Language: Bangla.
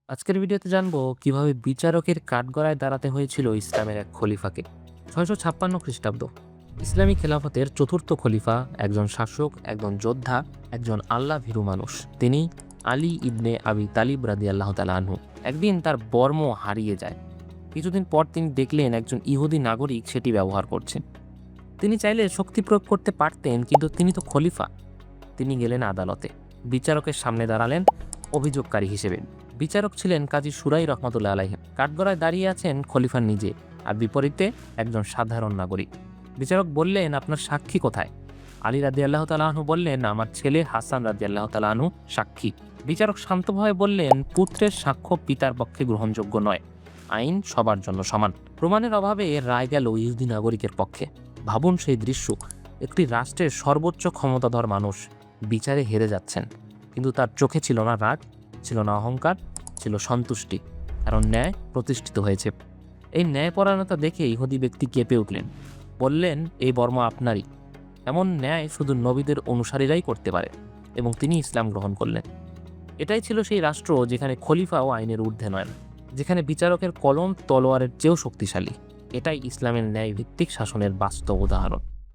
আজকের ভিডিওতে জানবো কিভাবে বিচারকের কাঠগড়ায় দাঁড়াতে হয়েছিল ইসলামের এক খলিফাকে। 656 খ্রিস্টাব্দ। ইসলামী খেলাফতের চতুর্থ খলিফা, একজন শাসক, একজন যোদ্ধা, একজন আল্লাহ ভীরু মানুষ। তিনি আলী ইবনে আবি তালিব রাদিয়াল্লাহু তাআলা আনহু। একদিন তার বর্ম হারিয়ে যায়। কিছুদিন পর তিনি দেখলেন একজন ইহুদি নাগরিক সেটি ব্যবহার করছেন। তিনি চাইলে শক্তি প্রয়োগ করতে পারতেন, কিন্তু তিনি তো খলিফা। তিনি গেলেন আদালতে, বিচারকের সামনে দাঁড়ালেন অভিযোগকারী হিসেবে। বিচারক ছিলেন কাজী সুরাই রহমতুল্লাহ আলাইহি। কাঠগড়ায় দাঁড়িয়ে আছেন খলিফা নিজে, আর বিপরীতে একজন সাধারণ নাগরিক। বিচারক বললেন, আপনার সাক্ষী কোথায়? আলী রাদিয়াল্লাহু তাআলা আনহু বললেন, আমার ছেলে হাসান রাদিয়াল্লাহু তাআলা আনহু সাক্ষী। বিচারক শান্তভাবে বললেন, পুত্রের সাক্ষ্য পিতার পক্ষে গ্রহণযোগ্য নয়। আইন সবার জন্য সমান। প্রমাণের অভাবে রায় গেল ইহুদি নাগরিকের পক্ষে। ভাবুন সেই দৃশ্য, একটি রাষ্ট্রের সর্বোচ্চ ক্ষমতাধর মানুষ বিচারে হেরে যাচ্ছেন, কিন্তু তার চোখে ছিল না রাগ, ছিল না অহংকার, ছিল সন্তুষ্টি, কারণ ন্যায় প্রতিষ্ঠিত হয়েছে। এই ন্যায়পরায়ণতা দেখে ইহুদি ব্যক্তি কেঁপে উঠলেন, বললেন, এই বর্ম আপনারই। এমন ন্যায় শুধু নবীদের অনুসারীরাই করতে পারে, এবং তিনি ইসলাম গ্রহণ করলেন। এটাই ছিল সেই রাষ্ট্র যেখানে খলিফাও আইনের ঊর্ধ্বে নয়, যেখানে বিচারকের কলম তলোয়ারের চেয়েও শক্তিশালী। এটাই ইসলামের ন্যায় ভিত্তিক শাসনের বাস্তব উদাহরণ।